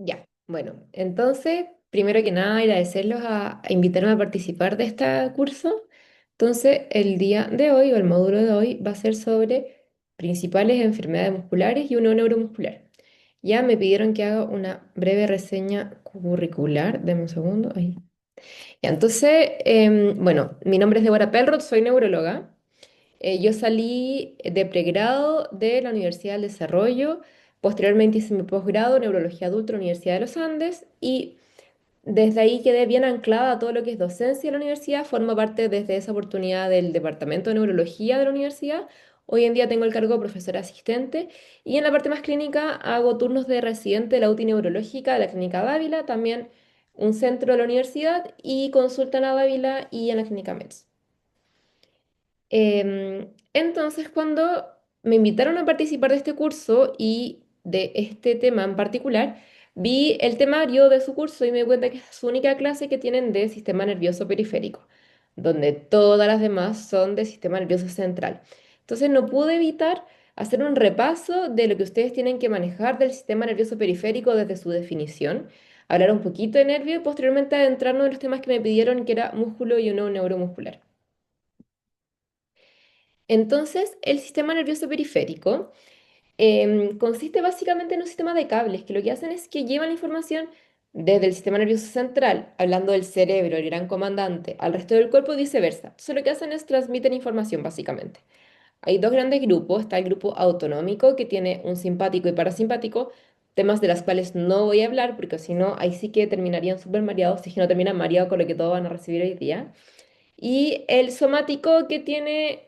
Ya, bueno, entonces, primero que nada, agradecerlos a invitarme a participar de este curso. Entonces, el día de hoy, o el módulo de hoy, va a ser sobre principales enfermedades musculares y uno neuromuscular. Ya me pidieron que haga una breve reseña curricular. Deme un segundo. Ahí. Ya, entonces, bueno, mi nombre es Deborah Pelrot, soy neuróloga. Yo salí de pregrado de la Universidad del Desarrollo, posteriormente hice mi posgrado en Neurología Adulta en la Universidad de los Andes y desde ahí quedé bien anclada a todo lo que es docencia de la universidad, formo parte desde esa oportunidad del Departamento de Neurología de la universidad. Hoy en día tengo el cargo de profesora asistente y en la parte más clínica hago turnos de residente de la UTI Neurológica de la Clínica Dávila, también un centro de la universidad y consulta en la Dávila y en la Clínica MEDS. Entonces, cuando me invitaron a participar de este curso y de este tema en particular, vi el temario de su curso y me di cuenta que es su única clase que tienen de sistema nervioso periférico, donde todas las demás son de sistema nervioso central. Entonces, no pude evitar hacer un repaso de lo que ustedes tienen que manejar del sistema nervioso periférico desde su definición, hablar un poquito de nervio y posteriormente adentrarnos en los temas que me pidieron, que era músculo y uno neuromuscular. Entonces, el sistema nervioso periférico consiste básicamente en un sistema de cables que lo que hacen es que llevan la información desde el sistema nervioso central, hablando del cerebro, el gran comandante, al resto del cuerpo y viceversa. Entonces, lo que hacen es transmiten información básicamente. Hay dos grandes grupos. Está el grupo autonómico que tiene un simpático y parasimpático, temas de los cuales no voy a hablar porque si no, ahí sí que terminarían súper mareados, si es que no terminan mareados con lo que todos van a recibir hoy día. Y el somático que tiene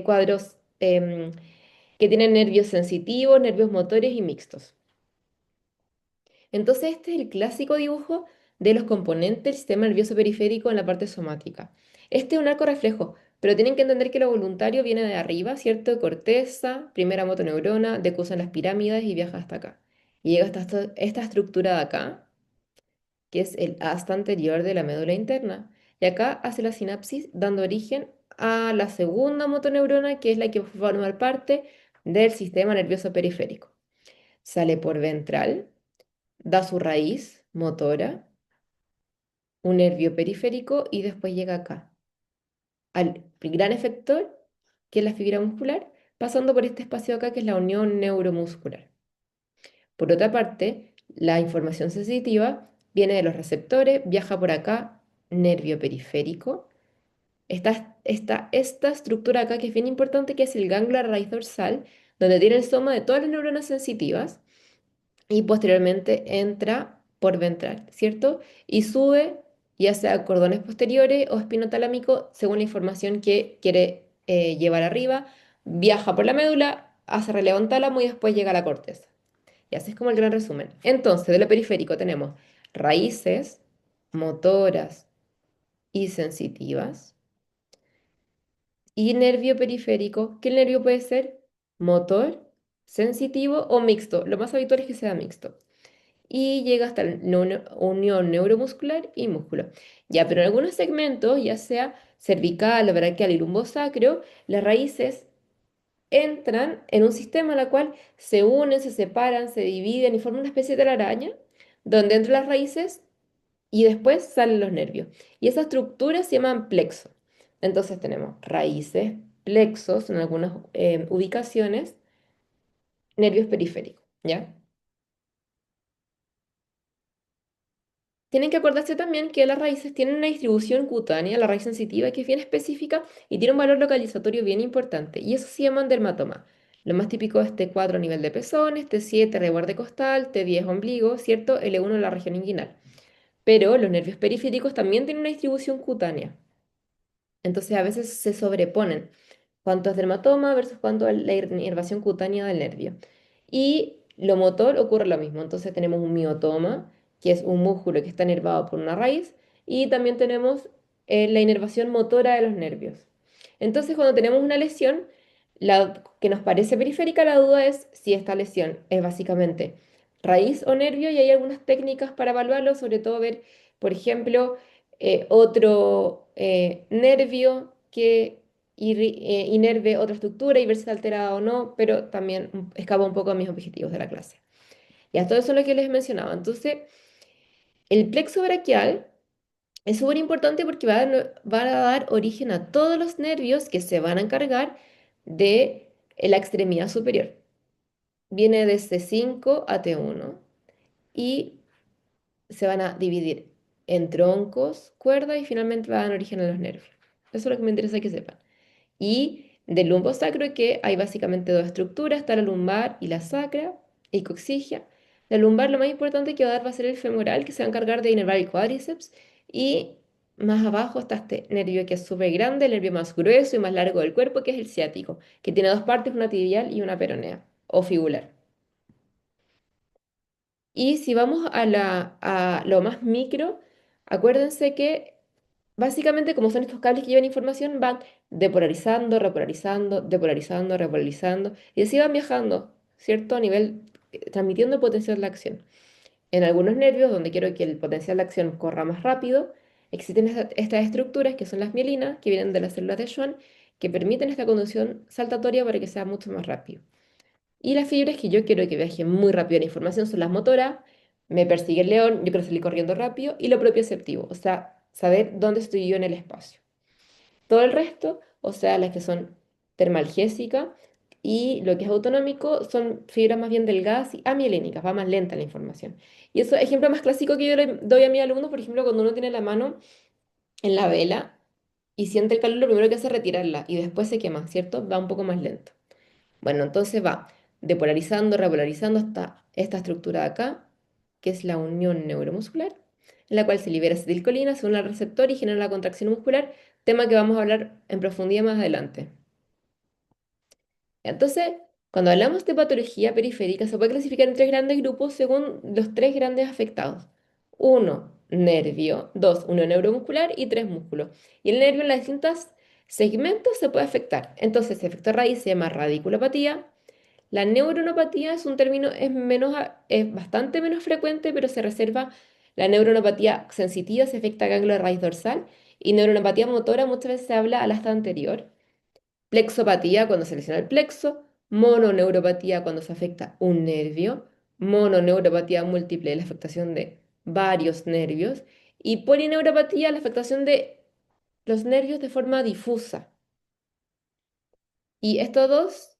cuadros que tienen nervios sensitivos, nervios motores y mixtos. Entonces, este es el clásico dibujo de los componentes del sistema nervioso periférico en la parte somática. Este es un arco reflejo, pero tienen que entender que lo voluntario viene de arriba, ¿cierto? Corteza, primera motoneurona, decursa en las pirámides y viaja hasta acá. Y llega hasta esta estructura de acá, que es el asta anterior de la médula interna. Y acá hace la sinapsis dando origen a la segunda motoneurona, que es la que va a formar parte del sistema nervioso periférico. Sale por ventral, da su raíz motora, un nervio periférico y después llega acá, al gran efector, que es la fibra muscular, pasando por este espacio acá, que es la unión neuromuscular. Por otra parte, la información sensitiva viene de los receptores, viaja por acá, nervio periférico. Esta estructura acá que es bien importante, que es el ganglio raíz dorsal, donde tiene el soma de todas las neuronas sensitivas y posteriormente entra por ventral, ¿cierto? Y sube ya sea cordones posteriores o espinotalámico según la información que quiere llevar arriba, viaja por la médula, hace relevo en tálamo y después llega a la corteza. Y así es como el gran resumen. Entonces, de lo periférico tenemos raíces, motoras y sensitivas, y nervio periférico, que el nervio puede ser motor, sensitivo o mixto. Lo más habitual es que sea mixto. Y llega hasta la unión neuromuscular y músculo. Ya, pero en algunos segmentos, ya sea cervical, braquial y lumbosacro, las raíces entran en un sistema en el cual se unen, se separan, se dividen y forman una especie de telaraña, donde entran las raíces y después salen los nervios. Y esa estructura se llaman plexo. Entonces tenemos raíces, plexos en algunas ubicaciones, nervios periféricos, ¿ya? Tienen que acordarse también que las raíces tienen una distribución cutánea, la raíz sensitiva, que es bien específica y tiene un valor localizatorio bien importante. Y eso se llaman dermatoma. Lo más típico es T4 a nivel de pezones, T7 reborde costal, T10 ombligo, ¿cierto? L1 en la región inguinal. Pero los nervios periféricos también tienen una distribución cutánea. Entonces a veces se sobreponen cuánto es dermatoma versus cuánto es la inervación cutánea del nervio. Y lo motor ocurre lo mismo. Entonces tenemos un miotoma, que es un músculo que está inervado por una raíz, y también tenemos la inervación motora de los nervios. Entonces cuando tenemos una lesión, la que nos parece periférica, la duda es si esta lesión es básicamente raíz o nervio, y hay algunas técnicas para evaluarlo, sobre todo ver, por ejemplo, otro nervio que inerve otra estructura y ver si está alterada o no, pero también escapa un poco a mis objetivos de la clase. Ya todo eso es lo que les mencionaba. Entonces, el plexo braquial es súper importante porque va a dar origen a todos los nervios que se van a encargar de la extremidad superior. Viene desde 5 a T1 y se van a dividir en troncos, cuerdas y finalmente van a dar origen a los nervios. Eso es lo que me interesa que sepan. Y del lumbo sacro que hay básicamente dos estructuras, está la lumbar y la sacra, y coxigia. La lumbar lo más importante que va a dar va a ser el femoral, que se va a encargar de inervar el cuádriceps, y más abajo está este nervio que es súper grande, el nervio más grueso y más largo del cuerpo, que es el ciático, que tiene dos partes, una tibial y una peronea, o fibular. Y si vamos a lo más micro, acuérdense que básicamente como son estos cables que llevan información, van depolarizando, repolarizando, depolarizando, repolarizando, y así van viajando, ¿cierto? A nivel, transmitiendo el potencial de acción. En algunos nervios, donde quiero que el potencial de acción corra más rápido, existen estas estructuras que son las mielinas, que vienen de las células de Schwann, que permiten esta conducción saltatoria para que sea mucho más rápido. Y las fibras que yo quiero que viajen muy rápido la información son las motoras, me persigue el león, yo quiero salir corriendo rápido, y lo propioceptivo, o sea, saber dónde estoy yo en el espacio. Todo el resto, o sea, las que son termalgésicas y lo que es autonómico, son fibras más bien delgadas y amielínicas, va más lenta la información. Y eso, ejemplo más clásico que yo le doy a mis alumnos, por ejemplo, cuando uno tiene la mano en la vela y siente el calor, lo primero que hace es retirarla y después se quema, ¿cierto? Va un poco más lento. Bueno, entonces va depolarizando, repolarizando hasta esta estructura de acá, que es la unión neuromuscular, en la cual se libera acetilcolina, se une al receptor y genera la contracción muscular, tema que vamos a hablar en profundidad más adelante. Entonces, cuando hablamos de patología periférica, se puede clasificar en tres grandes grupos según los tres grandes afectados. Uno, nervio. Dos, unión neuromuscular. Y tres, músculo. Y el nervio en los distintos segmentos se puede afectar. Entonces, el efecto raíz se llama radiculopatía. La neuronopatía es un término, es bastante menos frecuente, pero se reserva la neuronopatía sensitiva, se afecta a ganglio de raíz dorsal, y neuronopatía motora muchas veces se habla al asta anterior. Plexopatía cuando se lesiona el plexo, mononeuropatía cuando se afecta un nervio, mononeuropatía múltiple, la afectación de varios nervios, y polineuropatía, la afectación de los nervios de forma difusa. Y estos dos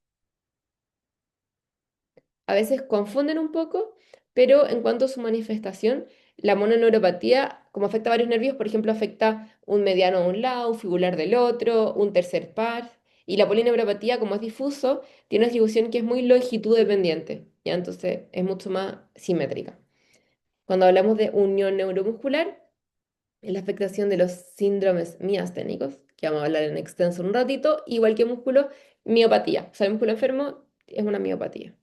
a veces confunden un poco, pero en cuanto a su manifestación, la mononeuropatía, como afecta a varios nervios, por ejemplo, afecta un mediano de un lado, un fibular del otro, un tercer par, y la polineuropatía, como es difuso, tiene una distribución que es muy longitud dependiente, ¿ya? Entonces es mucho más simétrica. Cuando hablamos de unión neuromuscular, es la afectación de los síndromes miasténicos, que vamos a hablar en extenso un ratito, igual que músculo, miopatía. O sea, el músculo enfermo es una miopatía.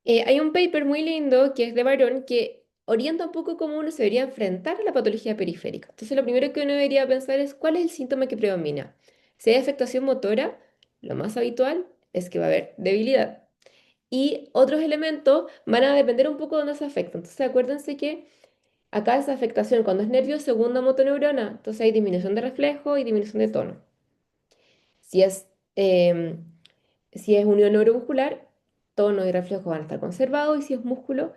Hay un paper muy lindo que es de Barón que orienta un poco cómo uno se debería enfrentar a la patología periférica. Entonces, lo primero que uno debería pensar es cuál es el síntoma que predomina. Si hay afectación motora, lo más habitual es que va a haber debilidad. Y otros elementos van a depender un poco de dónde se afecta. Entonces, acuérdense que acá esa afectación, cuando es nervio, segunda motoneurona, entonces hay disminución de reflejo y disminución de tono. Si es, em, si es unión neuromuscular, tono y reflejo van a estar conservados, y si es músculo,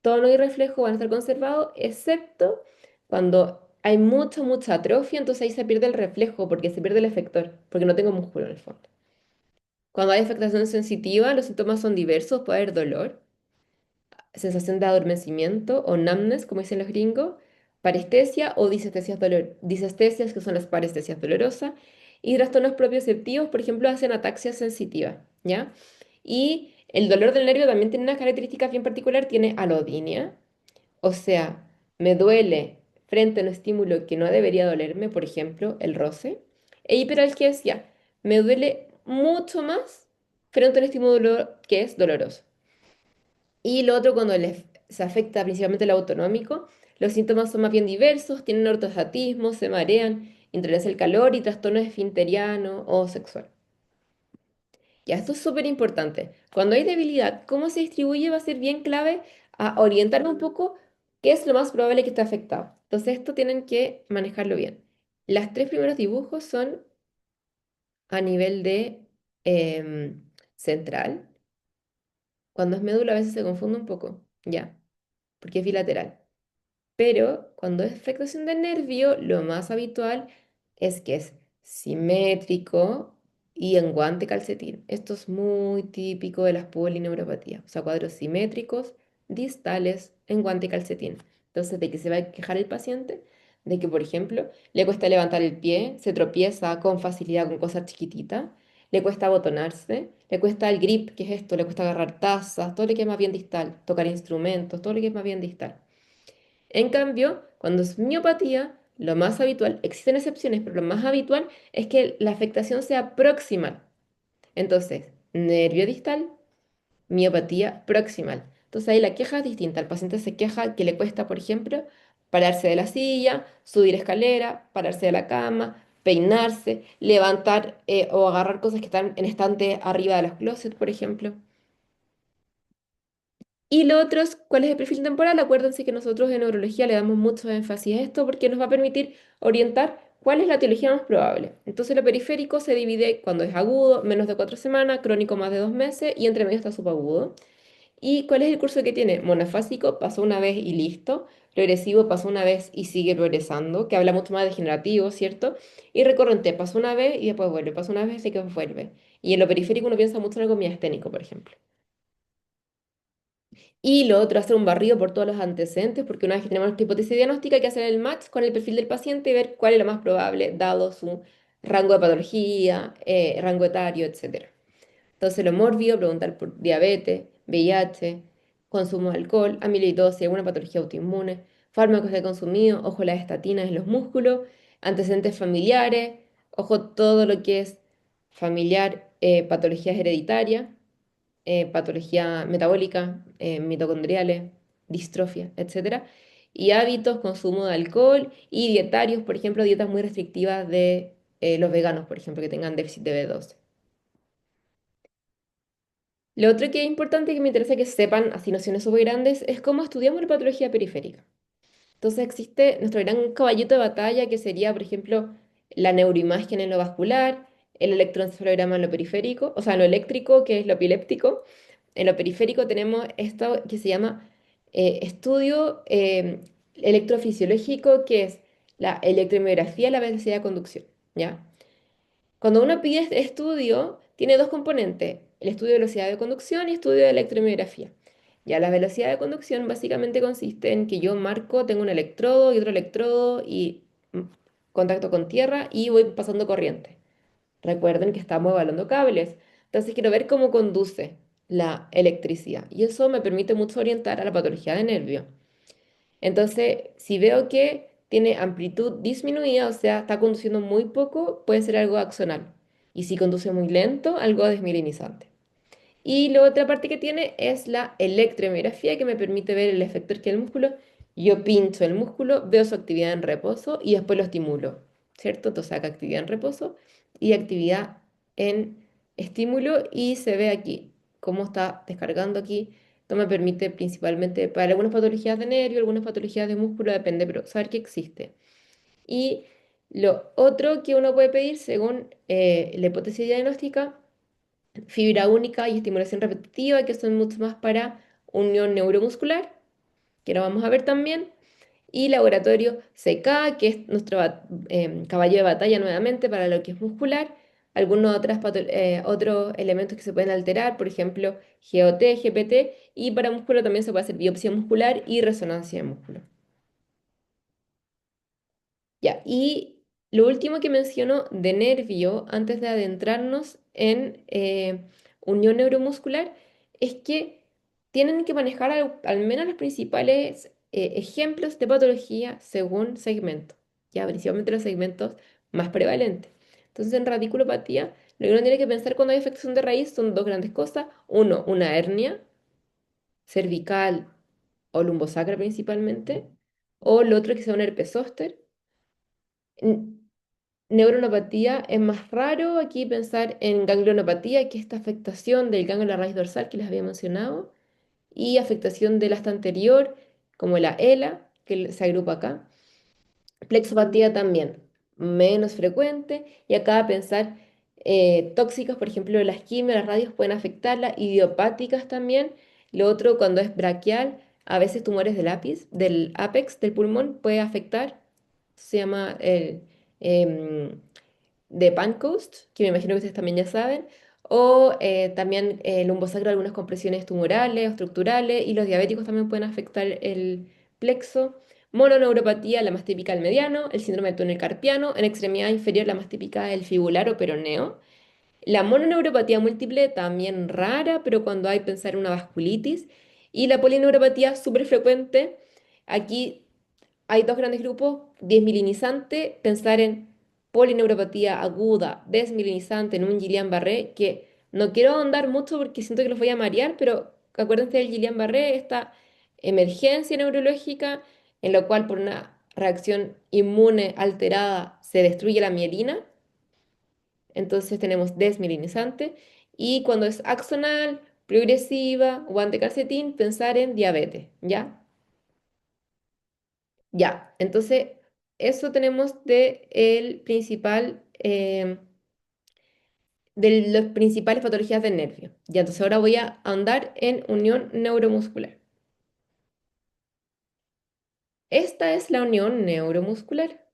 tono y reflejo van a estar conservados, excepto cuando hay mucha atrofia, entonces ahí se pierde el reflejo porque se pierde el efector, porque no tengo músculo en el fondo. Cuando hay afectación sensitiva, los síntomas son diversos, puede haber dolor, sensación de adormecimiento o numbness, como dicen los gringos, parestesia o disestesias, que son las parestesias dolorosas, y trastornos propioceptivos, por ejemplo, hacen ataxia sensitiva, ¿ya? Y el dolor del nervio también tiene unas características bien particular, tiene alodinia, o sea, me duele frente a un estímulo que no debería dolerme, por ejemplo, el roce, e hiperalgesia, me duele mucho más frente a un estímulo que es doloroso. Y lo otro, cuando se afecta principalmente el autonómico, los síntomas son más bien diversos, tienen ortostatismo, se marean, intolerancia al calor y trastorno esfinteriano o sexual. Ya, esto es súper importante. Cuando hay debilidad, cómo se distribuye va a ser bien clave a orientarme un poco qué es lo más probable que esté afectado. Entonces, esto tienen que manejarlo bien. Las tres primeros dibujos son a nivel de central. Cuando es médula a veces se confunde un poco, ya, porque es bilateral. Pero cuando es afectación del nervio, lo más habitual es que es simétrico y en guante calcetín. Esto es muy típico de las polineuropatías, o sea, cuadros simétricos, distales, en guante calcetín. Entonces, ¿de qué se va a quejar el paciente? De que, por ejemplo, le cuesta levantar el pie, se tropieza con facilidad con cosas chiquititas, le cuesta abotonarse, le cuesta el grip, que es esto, le cuesta agarrar tazas, todo lo que es más bien distal, tocar instrumentos, todo lo que es más bien distal. En cambio, cuando es miopatía, lo más habitual, existen excepciones, pero lo más habitual es que la afectación sea proximal. Entonces, nervio distal, miopatía proximal. Entonces ahí la queja es distinta. El paciente se queja que le cuesta, por ejemplo, pararse de la silla, subir escalera, pararse de la cama, peinarse, levantar o agarrar cosas que están en estante arriba de los closets, por ejemplo. Y lo otro es cuál es el perfil temporal. Acuérdense que nosotros en neurología le damos mucho énfasis a esto porque nos va a permitir orientar cuál es la etiología más probable. Entonces, lo periférico se divide cuando es agudo, menos de 4 semanas, crónico más de 2 meses y entre medio está subagudo. ¿Y cuál es el curso que tiene? Monofásico pasó una vez y listo. Progresivo pasó una vez y sigue progresando, que habla mucho más degenerativo, ¿cierto? Y recurrente pasó una vez y después vuelve, pasó una vez y que vuelve. Y en lo periférico uno piensa mucho en algo miasténico, por ejemplo. Y lo otro, hacer un barrido por todos los antecedentes, porque una vez que tenemos nuestra hipótesis diagnóstica, hay que hacer el match con el perfil del paciente y ver cuál es lo más probable, dado su rango de patología, rango etario, etcétera. Entonces, lo mórbido, preguntar por diabetes, VIH, consumo de alcohol, amiloidosis, alguna patología autoinmune, fármacos que he consumido, ojo las estatinas en los músculos, antecedentes familiares, ojo todo lo que es familiar, patologías hereditarias, patología metabólica, mitocondriales, distrofia, etcétera. Y hábitos, consumo de alcohol y dietarios, por ejemplo, dietas muy restrictivas de los veganos, por ejemplo, que tengan déficit de B12. Lo otro que es importante que me interesa que sepan, así nociones súper grandes, es cómo estudiamos la patología periférica. Entonces existe nuestro gran caballito de batalla que sería, por ejemplo, la neuroimagen en lo vascular, el electroencefalograma en lo periférico, o sea, en lo eléctrico, que es lo epiléptico. En lo periférico tenemos esto que se llama estudio electrofisiológico, que es la electromiografía y la velocidad de conducción, ¿ya? Cuando uno pide este estudio, tiene dos componentes, el estudio de velocidad de conducción y estudio de electromiografía. Ya la velocidad de conducción básicamente consiste en que yo marco, tengo un electrodo y otro electrodo y contacto con tierra y voy pasando corriente. Recuerden que estamos evaluando cables. Entonces quiero ver cómo conduce la electricidad y eso me permite mucho orientar a la patología de nervio. Entonces, si veo que tiene amplitud disminuida, o sea, está conduciendo muy poco, puede ser algo axonal. Y si conduce muy lento, algo desmielinizante. Y la otra parte que tiene es la electromiografía, que me permite ver el efector que el músculo. Yo pincho el músculo, veo su actividad en reposo y después lo estimulo, ¿cierto? Entonces acá actividad en reposo y actividad en estímulo y se ve aquí cómo está descargando aquí. Esto me permite principalmente para algunas patologías de nervio, algunas patologías de músculo, depende, pero saber que existe. Y lo otro que uno puede pedir según la hipótesis diagnóstica fibra única y estimulación repetitiva, que son mucho más para unión neuromuscular, que lo vamos a ver también, y laboratorio CK, que es nuestro caballo de batalla nuevamente para lo que es muscular, algunos otros elementos que se pueden alterar, por ejemplo, GOT, GPT, y para músculo también se puede hacer biopsia muscular y resonancia de músculo. Ya, y lo último que menciono de nervio, antes de adentrarnos en unión neuromuscular, es que tienen que manejar al menos los principales ejemplos de patología según segmento, ya, principalmente los segmentos más prevalentes. Entonces, en radiculopatía, lo que uno tiene que pensar cuando hay afectación de raíz son dos grandes cosas. Uno, una hernia cervical o lumbosacra principalmente, o lo otro que sea un herpes zóster. Neuronopatía es más raro aquí pensar en ganglionopatía, que es esta afectación del ganglio de la raíz dorsal que les había mencionado, y afectación del asta anterior, como la ELA, que se agrupa acá. Plexopatía también, menos frecuente, y acá pensar tóxicas, por ejemplo, las quimios, las radios pueden afectarla, idiopáticas también, Lo otro, cuando es braquial, a veces tumores del ápice, del apex del pulmón puede afectar. Se llama el de Pancoast, que me imagino que ustedes también ya saben. O también el lumbosacro, algunas compresiones tumorales o estructurales. Y los diabéticos también pueden afectar el plexo. Mononeuropatía, la más típica el mediano. El síndrome del túnel carpiano. En extremidad inferior, la más típica el fibular o peroneo. La mononeuropatía múltiple también rara, pero cuando hay pensar en una vasculitis. Y la polineuropatía súper frecuente. Aquí hay dos grandes grupos, desmielinizante, pensar en polineuropatía aguda, desmielinizante en un Guillain-Barré, que no quiero ahondar mucho porque siento que los voy a marear, pero acuérdense del Guillain-Barré, esta emergencia neurológica en la cual por una reacción inmune alterada se destruye la mielina, entonces tenemos desmielinizante, y cuando es axonal, progresiva o antecalcetín, pensar en diabetes, ¿ya? Ya, entonces eso tenemos de el principal, de las principales patologías del nervio. Ya, entonces ahora voy a andar en unión neuromuscular. Esta es la unión neuromuscular.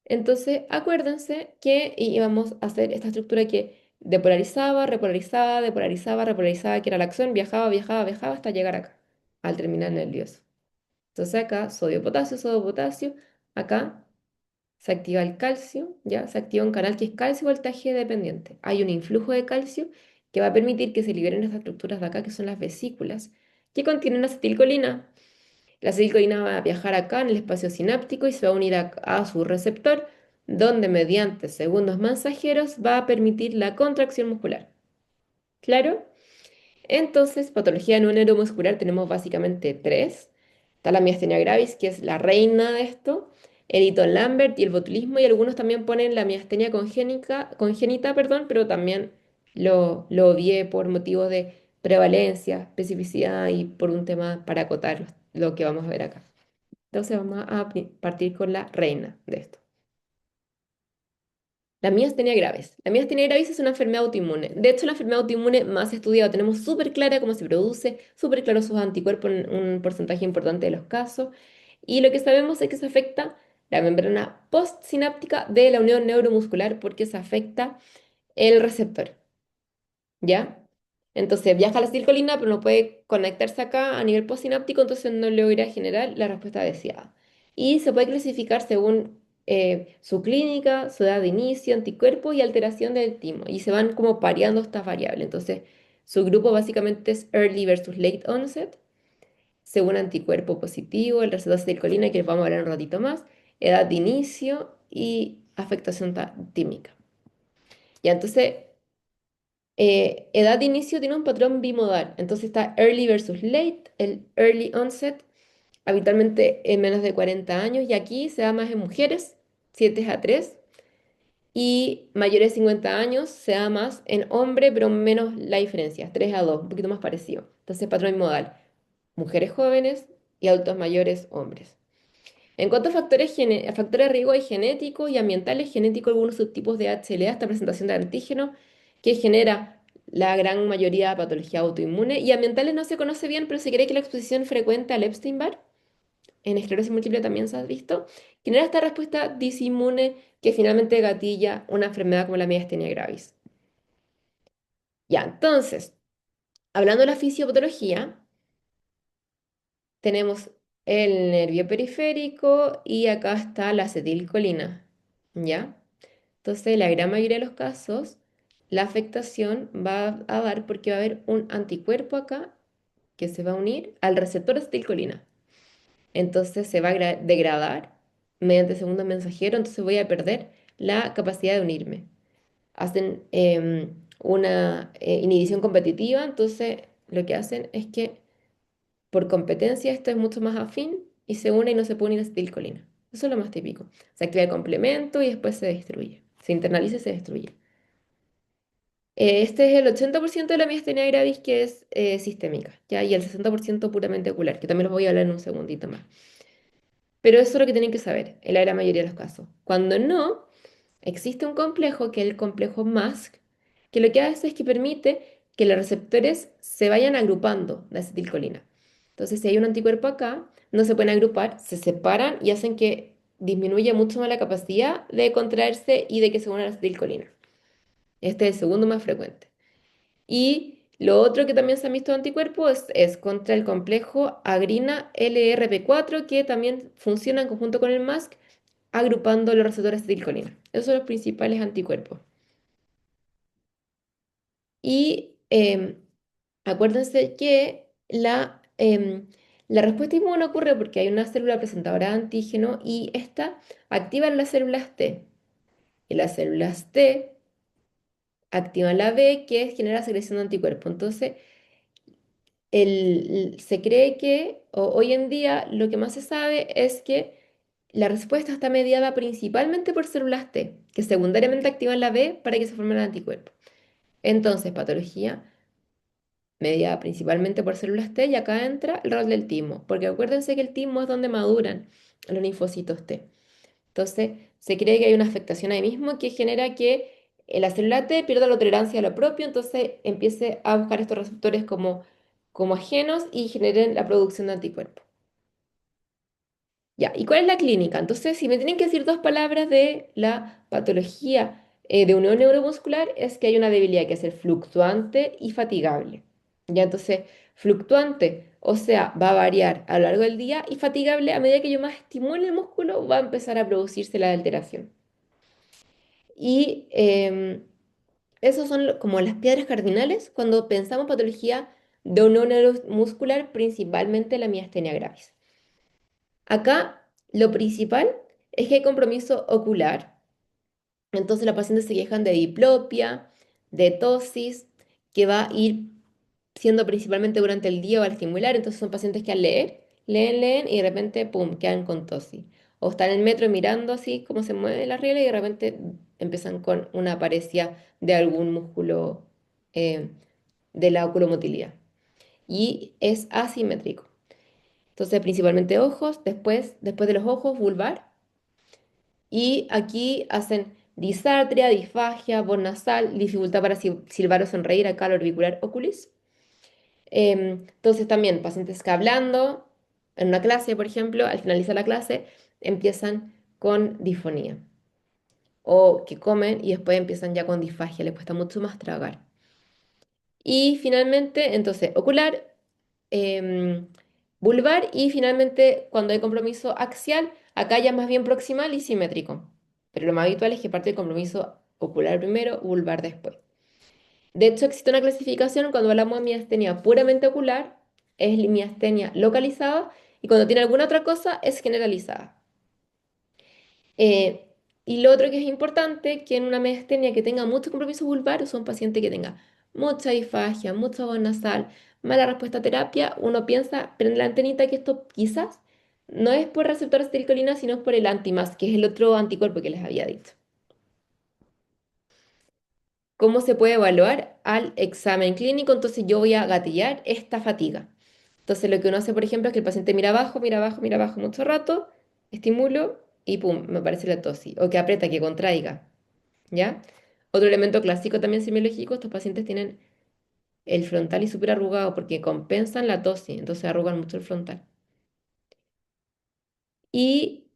Entonces, acuérdense que íbamos a hacer esta estructura que depolarizaba, repolarizaba, depolarizaba, repolarizaba, que era la acción, viajaba, viajaba, viajaba hasta llegar acá, al terminal nervioso. Entonces acá, sodio, potasio, acá se activa el calcio, ¿ya? Se activa un canal que es calcio voltaje dependiente. Hay un influjo de calcio que va a permitir que se liberen estas estructuras de acá, que son las vesículas, que contienen acetilcolina. La acetilcolina va a viajar acá en el espacio sináptico y se va a unir a su receptor, donde mediante segundos mensajeros va a permitir la contracción muscular. ¿Claro? Entonces, patología no neuromuscular tenemos básicamente tres. Está la miastenia gravis, que es la reina de esto, el Eaton Lambert y el botulismo, y algunos también ponen la miastenia congénita, perdón, pero también lo obvié por motivos de prevalencia, especificidad y por un tema para acotar lo que vamos a ver acá. Entonces vamos a partir con la reina de esto. La miastenia gravis. La miastenia gravis es una enfermedad autoinmune. De hecho, la enfermedad autoinmune más estudiada. Tenemos súper clara cómo se produce, súper claros sus anticuerpos en un porcentaje importante de los casos. Y lo que sabemos es que se afecta la membrana postsináptica de la unión neuromuscular porque se afecta el receptor. ¿Ya? Entonces viaja la acetilcolina, pero no puede conectarse acá a nivel postsináptico, entonces no logra generar la respuesta deseada. Y se puede clasificar según su clínica, su edad de inicio, anticuerpos y alteración del timo. Y se van como pareando estas variables. Entonces, su grupo básicamente es early versus late onset, según anticuerpo positivo, el receptor de acetilcolina, que vamos a hablar un ratito más, edad de inicio y afectación tímica. Ya, entonces edad de inicio tiene un patrón bimodal, entonces está early versus late, el early onset, habitualmente en menos de 40 años, y aquí se da más en mujeres, 7 a 3, y mayores de 50 años se da más en hombre, pero menos la diferencia, 3 a 2, un poquito más parecido. Entonces, patrón bimodal, mujeres jóvenes y adultos mayores, hombres. En cuanto a factores de riesgo hay genéticos y ambientales, genéticos algunos subtipos de HLA, esta presentación de antígeno que genera la gran mayoría de patología autoinmune, y ambientales no se conoce bien, pero se cree que la exposición frecuente al Epstein-Barr, en esclerosis múltiple también se ha visto, genera esta respuesta disinmune que finalmente gatilla una enfermedad como la miastenia gravis. Ya, entonces, hablando de la fisiopatología, tenemos el nervio periférico y acá está la acetilcolina, ¿ya? Entonces, la gran mayoría de los casos, la afectación va a dar porque va a haber un anticuerpo acá que se va a unir al receptor de acetilcolina. Entonces, se va a degradar mediante segundo mensajero, entonces voy a perder la capacidad de unirme. Hacen una inhibición competitiva, entonces lo que hacen es que por competencia, esto es mucho más afín y se une y no se puede unir acetilcolina. Eso es lo más típico. Se activa el complemento y después se destruye. Se internaliza y se destruye. Este es el 80% de la miastenia gravis que es sistémica, ¿ya? Y el 60% puramente ocular, que también los voy a hablar en un segundito más. Pero eso es lo que tienen que saber en la gran mayoría de los casos. Cuando no, existe un complejo, que es el complejo MASC, que lo que hace es que permite que los receptores se vayan agrupando de acetilcolina. Entonces, si hay un anticuerpo acá, no se pueden agrupar, se separan y hacen que disminuya mucho más la capacidad de contraerse y de que se una la acetilcolina. Este es el segundo más frecuente. Y lo otro que también se han visto anticuerpos es contra el complejo agrina LRP4, que también funciona en conjunto con el MASC, agrupando los receptores de acetilcolina. Esos son los principales anticuerpos. Y acuérdense que la respuesta inmune ocurre porque hay una célula presentadora de antígeno y esta activa las células T. Y las células T activan la B, que genera secreción de anticuerpos. Entonces, se cree que hoy en día lo que más se sabe es que la respuesta está mediada principalmente por células T, que secundariamente activan la B para que se formen anticuerpos. Entonces, patología mediada principalmente por células T, y acá entra el rol del timo, porque acuérdense que el timo es donde maduran los linfocitos T. Entonces, se cree que hay una afectación ahí mismo que genera que la célula T pierda la tolerancia a lo propio, entonces empiece a buscar estos receptores como ajenos y generen la producción de anticuerpos. Ya, ¿y cuál es la clínica? Entonces, si me tienen que decir dos palabras de la patología de unión neuromuscular, es que hay una debilidad que es el fluctuante y fatigable. Ya, entonces, fluctuante, o sea, va a variar a lo largo del día, y fatigable, a medida que yo más estimule el músculo, va a empezar a producirse la alteración. Y esos son como las piedras cardinales cuando pensamos patología de unión neuromuscular, principalmente la miastenia gravis. Acá lo principal es que hay compromiso ocular, entonces los pacientes se quejan de diplopia, de tosis, que va a ir siendo principalmente durante el día o al estimular, entonces son pacientes que al leer, leen y de repente, pum, quedan con tosis. O están en el metro mirando así cómo se mueve la regla y de repente empiezan con una paresia de algún músculo eh, de la oculomotilidad. Y es asimétrico. Entonces, principalmente ojos, después de los ojos, vulvar. Y aquí hacen disartria, disfagia, voz nasal, dificultad para silbar o sonreír, acá el orbicular oculis. Entonces, también pacientes que hablando en una clase, por ejemplo, al finalizar la clase, empiezan con disfonía. O que comen y después empiezan ya con disfagia, les cuesta mucho más tragar. Y finalmente, entonces, ocular, em, vulvar y finalmente, cuando hay compromiso axial, acá ya más bien proximal y simétrico. Pero lo más habitual es que parte del compromiso ocular primero, vulvar después. De hecho, existe una clasificación cuando hablamos de miastenia puramente ocular, es miastenia localizada, y cuando tiene alguna otra cosa es generalizada. Eh, y lo otro que es importante, que en una miastenia que tenga mucho compromiso vulvar, o sea, un paciente que tenga mucha disfagia, mucha voz nasal, mala respuesta a terapia, uno piensa, prende la antenita, que esto quizás no es por receptor acetilcolina, sino por el antimas, que es el otro anticuerpo que les había dicho. ¿Cómo se puede evaluar al examen clínico? Entonces yo voy a gatillar esta fatiga. Entonces lo que uno hace, por ejemplo, es que el paciente mira abajo, mira abajo, mira abajo mucho rato, estimulo y pum, me aparece la tosis. O que aprieta, que contraiga. ¿Ya? Otro elemento clásico también semiológico, estos pacientes tienen el frontal y súper arrugado porque compensan la tosis, entonces arrugan mucho el frontal. Y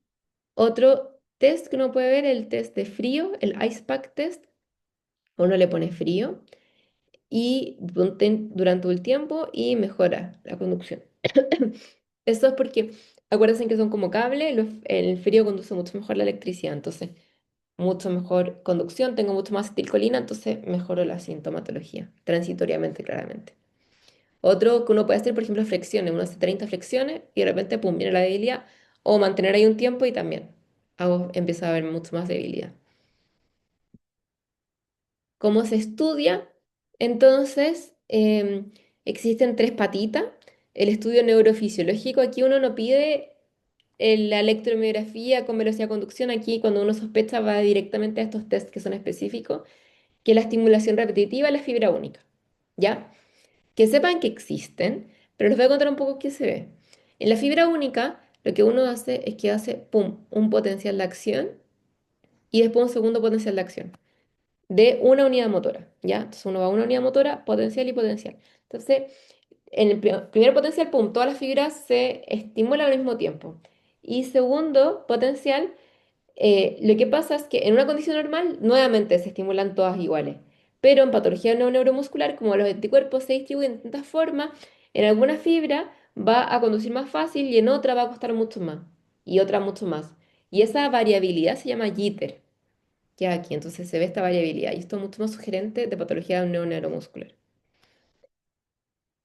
otro test que uno puede ver, el test de frío, el ice pack test, uno le pone frío y durante el tiempo y mejora la conducción. Eso es porque acuérdense que son como cable, el frío conduce mucho mejor la electricidad, entonces mucho mejor conducción, tengo mucho más acetilcolina, entonces mejoro la sintomatología, transitoriamente, claramente. Otro que uno puede hacer, por ejemplo, flexiones, uno hace 30 flexiones y de repente, pum, viene la debilidad, o mantener ahí un tiempo y también empieza a haber mucho más debilidad. ¿Cómo se estudia? Entonces, existen tres patitas. El estudio neurofisiológico, aquí uno no pide la electromiografía con velocidad de conducción, aquí cuando uno sospecha va directamente a estos tests que son específicos, que es la estimulación repetitiva y la fibra única. ¿Ya? Que sepan que existen, pero les voy a contar un poco qué se ve. En la fibra única, lo que uno hace es que hace, pum, un potencial de acción y después un segundo potencial de acción. de una unidad motora, ¿ya? Entonces uno va a una unidad motora, potencial y potencial. Entonces, en el primer potencial, pum, todas las fibras se estimulan al mismo tiempo. Y segundo potencial, lo que pasa es que en una condición normal, nuevamente se estimulan todas iguales. Pero en patología neuromuscular, como los anticuerpos se distribuyen de distintas formas, en alguna fibra va a conducir más fácil y en otra va a costar mucho más. Y otra mucho más. Y esa variabilidad se llama jitter, que aquí. Entonces se ve esta variabilidad. Y esto es mucho más sugerente de patología neuromuscular.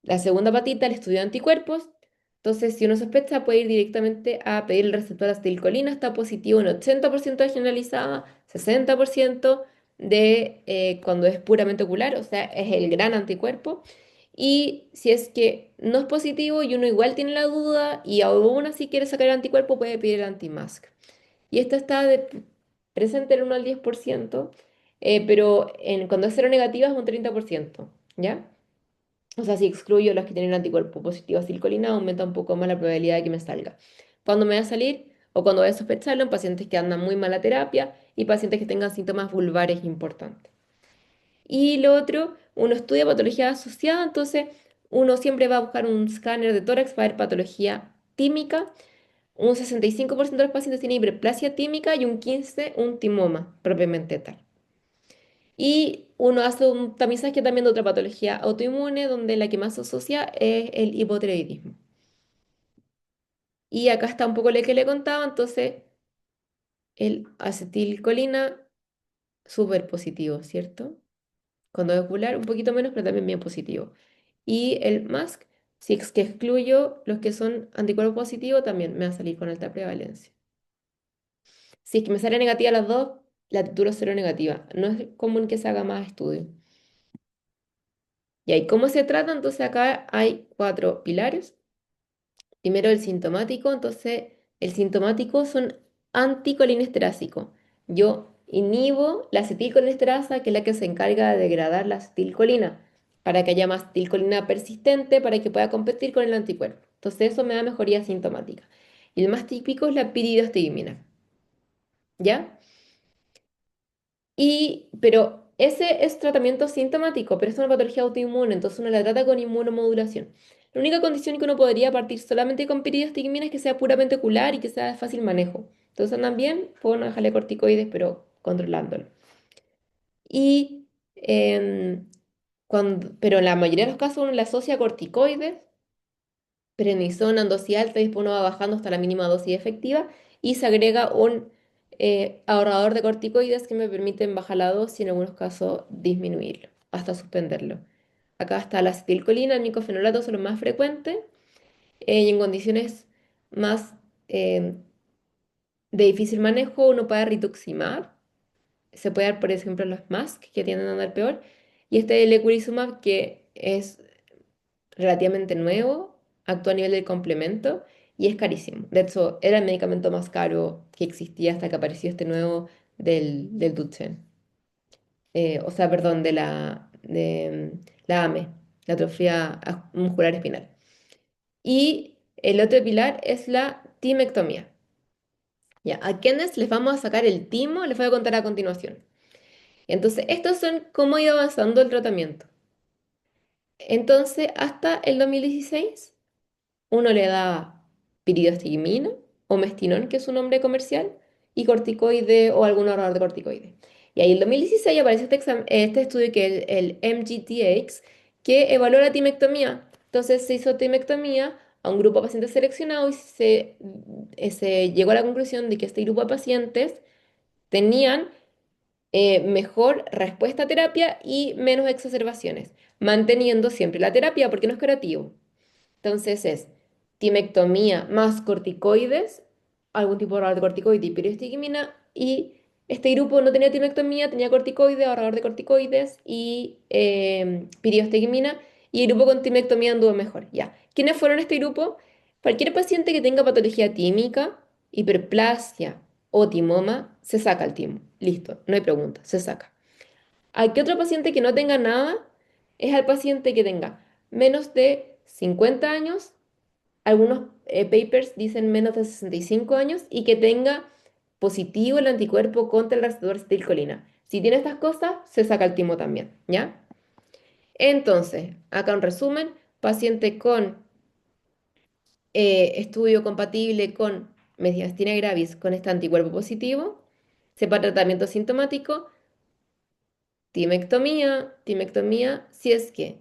La segunda patita, el estudio de anticuerpos. Entonces, si uno sospecha, puede ir directamente a pedir el receptor de acetilcolina. Está positivo en 80% de generalizada, 60% de cuando es puramente ocular, o sea, es el gran anticuerpo. Y si es que no es positivo y uno igual tiene la duda y aún así quiere sacar el anticuerpo, puede pedir el antimask. Y esto está presente en 1 al 10%, pero cuando es cero negativa es un 30%, ¿ya? O sea, si excluyo los que tienen anticuerpo positivo a silcolina, aumenta un poco más la probabilidad de que me salga. Cuando me va a salir o cuando voy a sospecharlo en pacientes que andan muy mal a terapia y pacientes que tengan síntomas vulvares importantes. Y lo otro, uno estudia patología asociada, entonces uno siempre va a buscar un escáner de tórax para ver patología tímica. Un 65% de los pacientes tienen hiperplasia tímica y un 15% un timoma propiamente tal. Y uno hace un tamizaje también de otra patología autoinmune, donde la que más se asocia es el hipotiroidismo. Y acá está un poco lo que le contaba, entonces el acetilcolina, súper positivo, ¿cierto? Cuando es ocular, un poquito menos, pero también bien positivo. Y el MASC, si es que excluyo los que son anticuerpos positivos, también me va a salir con alta prevalencia. Si es que me sale negativa las dos, la tituro cero negativa. No es común que se haga más estudio. Y ahí, ¿cómo se trata? Entonces acá hay cuatro pilares. Primero el sintomático, entonces el sintomático son anticolinesterásico. Yo inhibo la acetilcolinesterasa, que es la que se encarga de degradar la acetilcolina, para que haya más acetilcolina persistente, para que pueda competir con el anticuerpo. Entonces eso me da mejoría sintomática. Y el más típico es la piridoxigmina, ¿ya? Pero ese es tratamiento sintomático, pero es una patología autoinmune, entonces uno la trata con inmunomodulación. La única condición que uno podría partir solamente con piridostigmina es que sea puramente ocular y que sea de fácil manejo. Entonces andan bien, puedo no dejarle corticoides, pero controlándolo. Y, pero en la mayoría de los casos uno le asocia corticoides, prednisona en dosis alta y después uno va bajando hasta la mínima dosis efectiva y se agrega un ahorrador de corticoides que me permiten bajar la dosis y en algunos casos disminuirlo, hasta suspenderlo. Acá está la acetilcolina, el micofenolato son los más frecuentes y en condiciones más eh, de difícil manejo uno puede rituximab, se puede dar por ejemplo los MASC que tienden a andar peor y este leculizumab que es relativamente nuevo, actúa a nivel del complemento y es carísimo. De hecho, era el medicamento más caro que existía hasta que apareció este nuevo del Duchenne. O sea, perdón, de la AME, la atrofia muscular espinal. Y el otro pilar es la timectomía. Ya, a quienes les vamos a sacar el timo, les voy a contar a continuación. Entonces, estos son cómo ha ido avanzando el tratamiento. Entonces, hasta el 2016 uno le daba piridostigmina o mestinón, que es su nombre comercial, y corticoide o algún ahorrador de corticoide. Y ahí en 2016 apareció este estudio que es el MGTX, que evaluó la timectomía. Entonces se hizo timectomía a un grupo de pacientes seleccionados y se llegó a la conclusión de que este grupo de pacientes tenían mejor respuesta a terapia y menos exacerbaciones, manteniendo siempre la terapia porque no es curativo. Entonces es timectomía más corticoides, algún tipo de ahorrador de corticoides y piridostigmina, y este grupo no tenía timectomía, tenía corticoides, ahorrador de corticoides y piridostigmina, y el grupo con timectomía anduvo mejor. Ya. ¿Quiénes fueron este grupo? Cualquier paciente que tenga patología tímica, hiperplasia o timoma, se saca el timo. Listo, no hay pregunta, se saca. ¿A qué otro paciente que no tenga nada? Es al paciente que tenga menos de 50 años, algunos papers dicen menos de 65 años y que tenga positivo el anticuerpo contra el receptor acetilcolina. Si tiene estas cosas, se saca el timo también, ¿ya? Entonces, acá un resumen, paciente con estudio compatible con mediastina gravis con este anticuerpo positivo, se para tratamiento sintomático, timectomía, si es que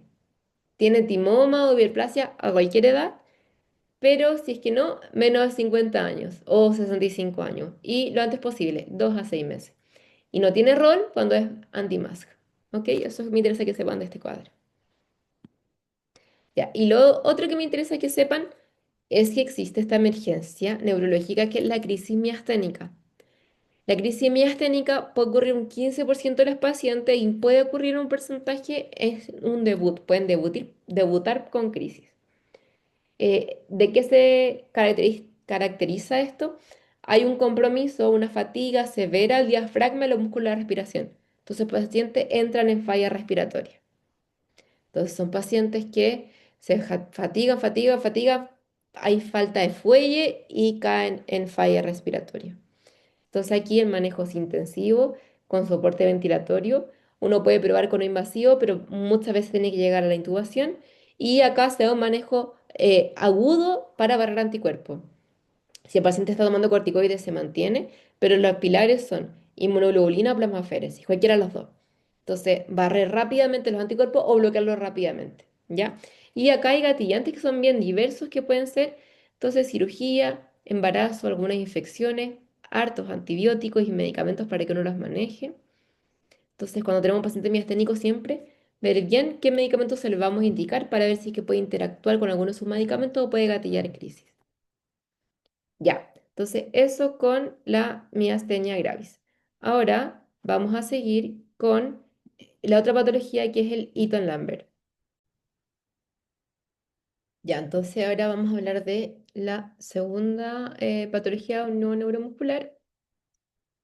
tiene timoma o hiperplasia a cualquier edad, pero si es que no, menos de 50 años o 65 años, y lo antes posible, 2 a 6 meses. Y no tiene rol cuando es anti-mask. ¿Ok? Eso me interesa que sepan de este cuadro. Ya, y lo otro que me interesa que sepan es que existe esta emergencia neurológica que es la crisis miasténica. La crisis miasténica puede ocurrir un 15% de los pacientes y puede ocurrir un porcentaje, es un debut, pueden debutar con crisis. ¿De qué se caracteriza esto? Hay un compromiso, una fatiga severa al diafragma y los músculos de la respiración. Entonces, los pacientes entran en falla respiratoria. Entonces, son pacientes que fatigan, hay falta de fuelle y caen en falla respiratoria. Entonces aquí el manejo es intensivo, con soporte ventilatorio. Uno puede probar con no invasivo, pero muchas veces tiene que llegar a la intubación. Y acá se da un manejo agudo para barrer anticuerpos. Si el paciente está tomando corticoides, se mantiene, pero los pilares son inmunoglobulina o plasmaféresis, cualquiera de los dos. Entonces, barrer rápidamente los anticuerpos o bloquearlos rápidamente, ¿ya? Y acá hay gatillantes que son bien diversos que pueden ser, entonces, cirugía, embarazo, algunas infecciones, hartos antibióticos y medicamentos para que uno los maneje. Entonces, cuando tenemos un paciente miasténico, siempre ver bien qué medicamentos se le vamos a indicar para ver si es que puede interactuar con alguno de sus medicamentos o puede gatillar crisis. Ya, entonces eso con la miastenia gravis. Ahora vamos a seguir con la otra patología que es el Eaton-Lambert. Ya, entonces ahora vamos a hablar de la segunda patología no neuromuscular,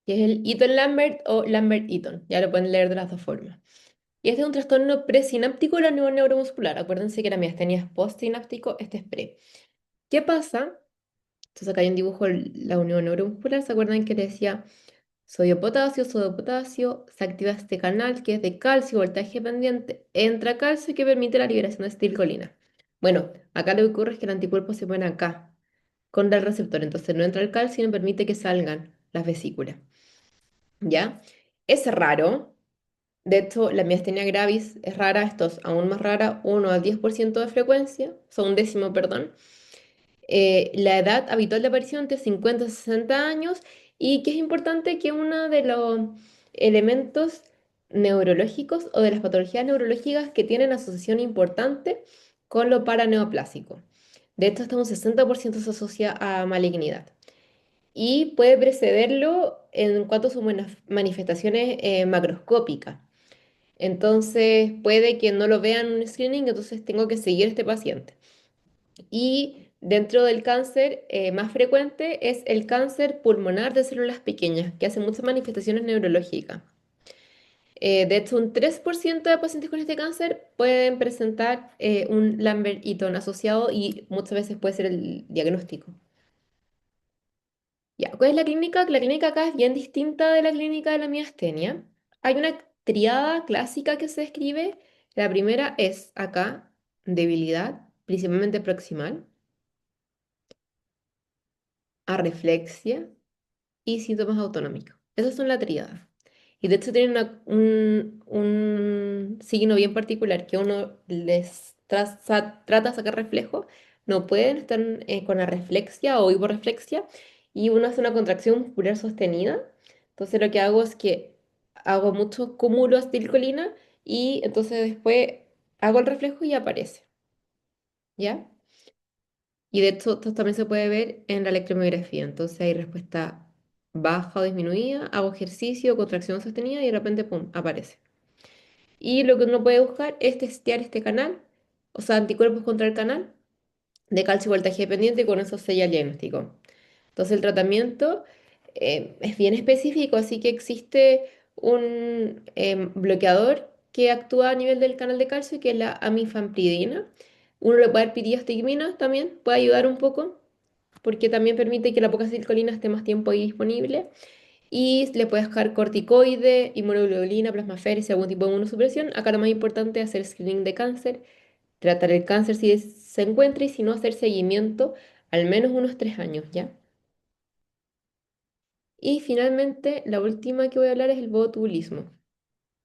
que es el Eaton-Lambert o Lambert-Eaton. Ya lo pueden leer de las dos formas. Y este es un trastorno presináptico de la unión neuromuscular. Acuérdense que la miastenia es postsináptico, este es pre. ¿Qué pasa? Entonces acá hay un dibujo de la unión neuromuscular. ¿Se acuerdan que les decía sodio, potasio, se activa este canal que es de calcio, voltaje pendiente, entra calcio que permite la liberación de acetilcolina? Bueno, acá lo que ocurre es que el anticuerpo se pone acá, contra el receptor, entonces no entra el calcio y no permite que salgan las vesículas, ¿ya? Es raro, de hecho la miastenia gravis es rara, esto es aún más rara, 1 al 10% de frecuencia, o sea, un décimo, perdón. La edad habitual de aparición entre 50 y 60 años y que es importante que uno de los elementos neurológicos o de las patologías neurológicas que tienen asociación importante con lo paraneoplásico. De hecho, hasta un 60% se asocia a malignidad y puede precederlo en cuanto a sus manifestaciones macroscópicas. Entonces, puede que no lo vean en un screening, entonces tengo que seguir a este paciente. Y dentro del cáncer más frecuente es el cáncer pulmonar de células pequeñas, que hace muchas manifestaciones neurológicas. De hecho, un 3% de pacientes con este cáncer pueden presentar un Lambert-Eaton asociado y muchas veces puede ser el diagnóstico. Ya, ¿cuál es la clínica? La clínica acá es bien distinta de la clínica de la miastenia. Hay una triada clásica que se describe. La primera es acá debilidad, principalmente proximal, arreflexia y síntomas autonómicos. Esas son la tríada. Y de hecho tienen un signo bien particular que uno les trata de sacar reflejo. No pueden estar con arreflexia o hiporreflexia y uno hace una contracción muscular sostenida. Entonces lo que hago es que hago muchos cúmulos de acetilcolina y entonces después hago el reflejo y aparece. ¿Ya? Y de hecho, esto también se puede ver en la electromiografía. Entonces hay respuesta baja o disminuida, hago ejercicio, contracción sostenida y de repente, ¡pum!, aparece. Y lo que uno puede buscar es testear este canal, o sea, anticuerpos contra el canal de calcio y voltaje dependiente y con eso sella el diagnóstico. Entonces el tratamiento es bien específico, así que existe un bloqueador que actúa a nivel del canal de calcio, que es la amifampridina. Uno le puede dar piriostigmina también, puede ayudar un poco porque también permite que la poca acetilcolina esté más tiempo ahí disponible. Y le puedes dejar corticoide, inmunoglobulina, plasmaferesis, algún tipo de inmunosupresión. Acá lo más importante es hacer screening de cáncer, tratar el cáncer si se encuentra y si no, hacer seguimiento al menos unos 3 años, ¿ya? Y finalmente, la última que voy a hablar es el botulismo.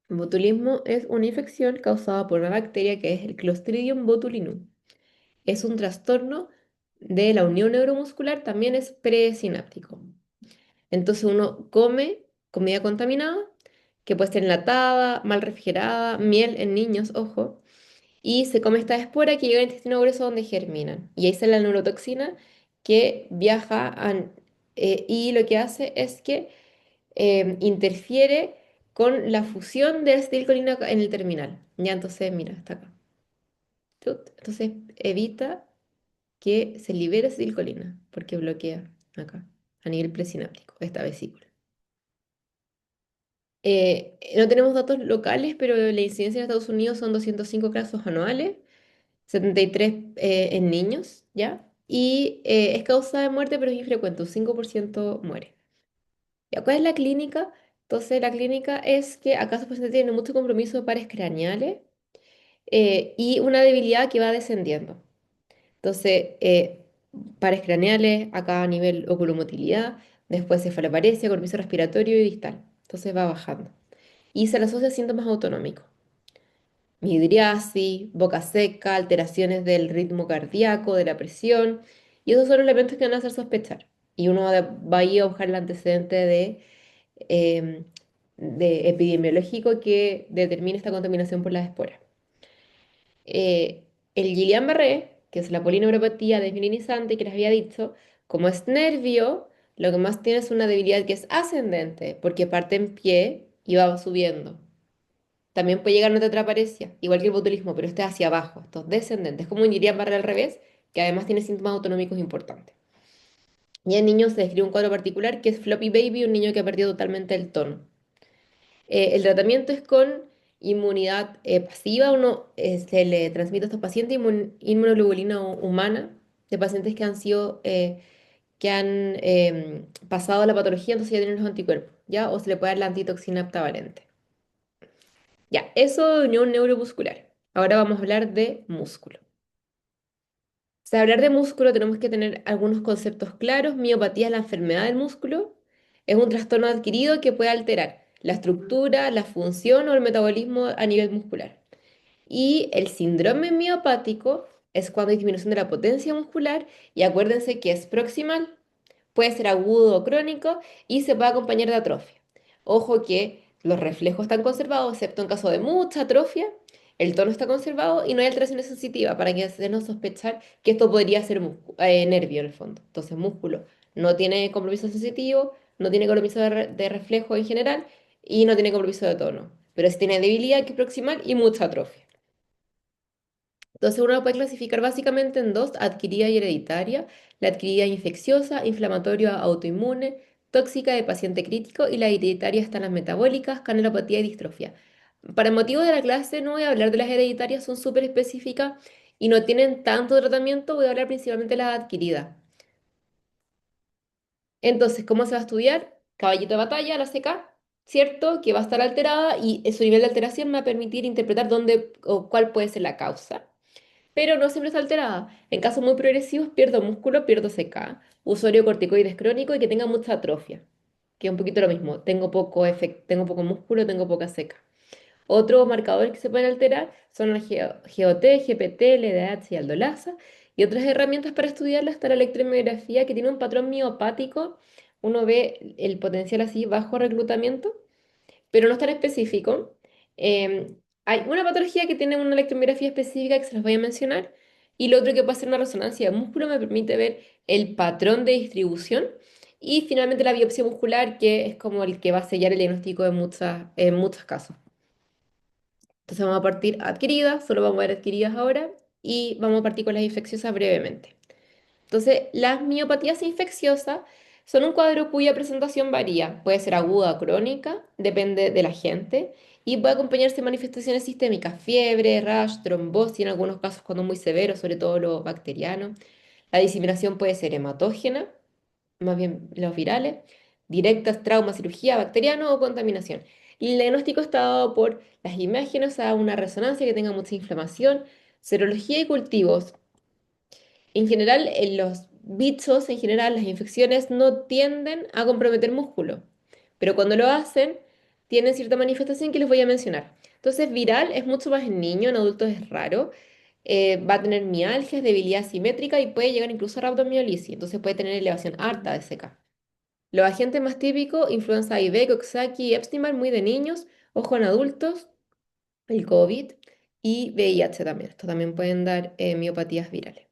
El botulismo es una infección causada por una bacteria que es el Clostridium botulinum. Es un trastorno de la unión neuromuscular, también es presináptico. Entonces uno come comida contaminada, que puede ser enlatada, mal refrigerada, miel en niños, ojo, y se come esta espora que llega al intestino grueso donde germinan. Y ahí sale la neurotoxina que viaja y lo que hace es que interfiere con la fusión de acetilcolina en el terminal. Ya, entonces, mira, está acá. Entonces, evita que se libere acetilcolina, porque bloquea acá, a nivel presináptico, esta vesícula. No tenemos datos locales, pero la incidencia en Estados Unidos son 205 casos anuales, 73 en niños, ¿ya? Y es causa de muerte, pero es infrecuente, un 5% muere. ¿Ya? ¿Cuál es la clínica? Entonces, la clínica es que acá su paciente tiene mucho compromiso de pares craneales y una debilidad que va descendiendo. Entonces, pares craneales, acá a nivel oculomotilidad, después cefaloparesia, compromiso respiratorio y distal. Entonces va bajando. Y se le asocia a síntomas autonómicos. Midriasis, boca seca, alteraciones del ritmo cardíaco, de la presión. Y esos son elementos que van a hacer sospechar. Y uno va a ir a buscar el antecedente em, de epidemiológico que determine esta contaminación por las esporas. El Guillain-Barré, que es la polineuropatía desmielinizante que les había dicho, como es nervio, lo que más tiene es una debilidad que es ascendente, porque parte en pie y va subiendo. También puede llegar a una tetraparesia, igual que el botulismo, pero este es hacia abajo, esto es descendente. Es como un Guillain-Barré al revés, que además tiene síntomas autonómicos importantes. Y en niños se describe un cuadro particular que es floppy baby, un niño que ha perdido totalmente el tono. El tratamiento es con inmunidad pasiva. Se le transmite a estos pacientes inmunoglobulina humana de pacientes que han sido, que han pasado la patología, entonces ya tienen los anticuerpos, ¿ya? O se le puede dar la antitoxina heptavalente. Ya, eso de unión neuromuscular. Ahora vamos a hablar de músculo. O sea, hablar de músculo tenemos que tener algunos conceptos claros. Miopatía es la enfermedad del músculo. Es un trastorno adquirido que puede alterar la estructura, la función o el metabolismo a nivel muscular. Y el síndrome miopático es cuando hay disminución de la potencia muscular y acuérdense que es proximal, puede ser agudo o crónico y se puede acompañar de atrofia. Ojo que los reflejos están conservados, excepto en caso de mucha atrofia, el tono está conservado y no hay alteraciones sensitivas para que hacernos sospechar que esto podría ser nervio en el fondo. Entonces, músculo no tiene compromiso sensitivo, no tiene compromiso de reflejo en general y no tiene compromiso de tono, pero sí tiene debilidad que es proximal y mucha atrofia. Entonces uno lo puede clasificar básicamente en dos, adquirida y hereditaria. La adquirida infecciosa, inflamatoria autoinmune, tóxica de paciente crítico y la hereditaria están las metabólicas, canelopatía y distrofia. Para motivo de la clase no voy a hablar de las hereditarias, son súper específicas y no tienen tanto tratamiento, voy a hablar principalmente de las adquiridas. Entonces, ¿cómo se va a estudiar? Caballito de batalla, la CK, ¿cierto? Que va a estar alterada y su nivel de alteración me va a permitir interpretar dónde o cuál puede ser la causa, pero no siempre está alterada. En casos muy progresivos pierdo músculo, pierdo CK, usuario de corticoides crónico y que tenga mucha atrofia, que es un poquito lo mismo. Tengo poco músculo, tengo poca CK. Otros marcadores que se pueden alterar son el GOT, GPT, LDH y aldolasa. Y otras herramientas para estudiarlas está la electromiografía, que tiene un patrón miopático. Uno ve el potencial así bajo reclutamiento pero no es tan específico. Hay una patología que tiene una electromiografía específica que se los voy a mencionar, y lo otro que puede hacer una resonancia de músculo me permite ver el patrón de distribución, y finalmente la biopsia muscular, que es como el que va a sellar el diagnóstico en muchos casos. Entonces vamos a partir adquiridas, solo vamos a ver adquiridas ahora, y vamos a partir con las infecciosas brevemente. Entonces, las miopatías infecciosas son un cuadro cuya presentación varía. Puede ser aguda o crónica, depende de la gente, y puede acompañarse de manifestaciones sistémicas, fiebre, rash, trombosis, en algunos casos cuando muy severo, sobre todo los bacterianos. La diseminación puede ser hematógena, más bien los virales, directas, trauma, cirugía, bacteriano o contaminación. Y el diagnóstico está dado por las imágenes, o sea, una resonancia que tenga mucha inflamación, serología y cultivos. En general, en los bichos, en general, las infecciones no tienden a comprometer músculo, pero cuando lo hacen, tienen cierta manifestación que les voy a mencionar. Entonces, viral es mucho más en niños, en adultos es raro. Va a tener mialgias, debilidad simétrica y puede llegar incluso a rhabdomiolisis. Entonces puede tener elevación harta de CK. Los agentes más típicos, influenza A y B, Coxsackie y Epstein-Barr, muy de niños, ojo en adultos, el COVID y VIH también. Esto también pueden dar miopatías virales.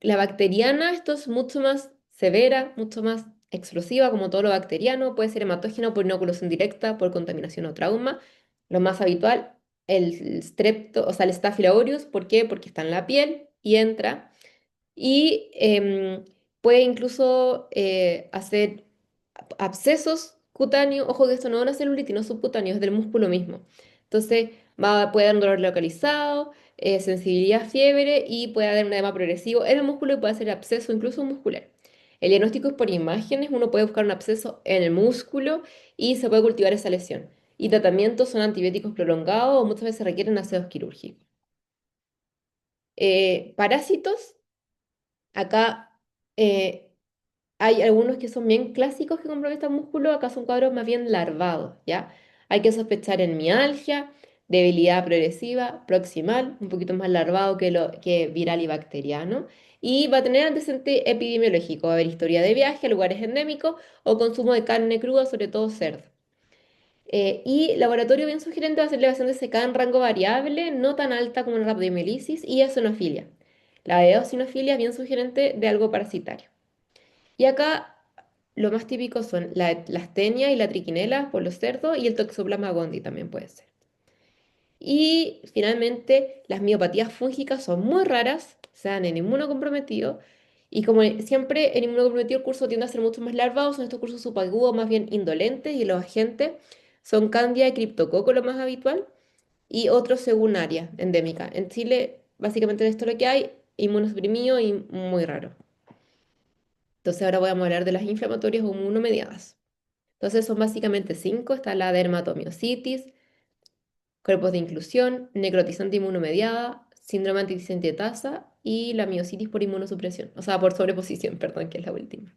La bacteriana, esto es mucho más severa, mucho más explosiva, como todo lo bacteriano. Puede ser hematógeno por inoculación directa, por contaminación o trauma. Lo más habitual, el strepto, o sea, el Staphylococcus aureus. ¿Por qué? Porque está en la piel y entra y puede incluso hacer abscesos cutáneos. Ojo que esto no es una celulitis, no subcutáneo, es del músculo mismo. Entonces puede dar un dolor localizado, sensibilidad, fiebre y puede haber un edema progresivo en el músculo y puede hacer absceso incluso muscular. El diagnóstico es por imágenes, uno puede buscar un absceso en el músculo y se puede cultivar esa lesión. Y tratamientos son antibióticos prolongados o muchas veces requieren aseos quirúrgicos. Parásitos. Acá hay algunos que son bien clásicos que comprometen músculo, acá son cuadros más bien larvados, ¿ya? Hay que sospechar en mialgia, debilidad progresiva, proximal, un poquito más larvado que viral y bacteriano, y va a tener antecedente epidemiológico, va a haber historia de viaje a lugares endémicos o consumo de carne cruda, sobre todo cerdo. Y laboratorio bien sugerente va a ser elevación de CK en rango variable, no tan alta como en la rhabdomiolisis y eosinofilia. La eosinofilia es bien sugerente de algo parasitario. Y acá lo más típico son la astenia y la triquinela por los cerdos y el Toxoplasma gondii también puede ser. Y finalmente, las miopatías fúngicas son muy raras, se dan en inmunocomprometido. Y como siempre, en inmunocomprometido el curso tiende a ser mucho más larvado, son estos cursos subagudos más bien indolentes y los agentes son Candida y Cryptococcus lo más habitual y otros según área endémica. En Chile, básicamente esto es lo que hay, inmunosuprimido y muy raro. Entonces ahora vamos a hablar de las inflamatorias o inmunomediadas. Entonces son básicamente cinco. Está la dermatomiositis, cuerpos de inclusión, necrotizante inmunomediada, síndrome antisintetasa y la miositis por inmunosupresión. O sea, por sobreposición, perdón, que es la última.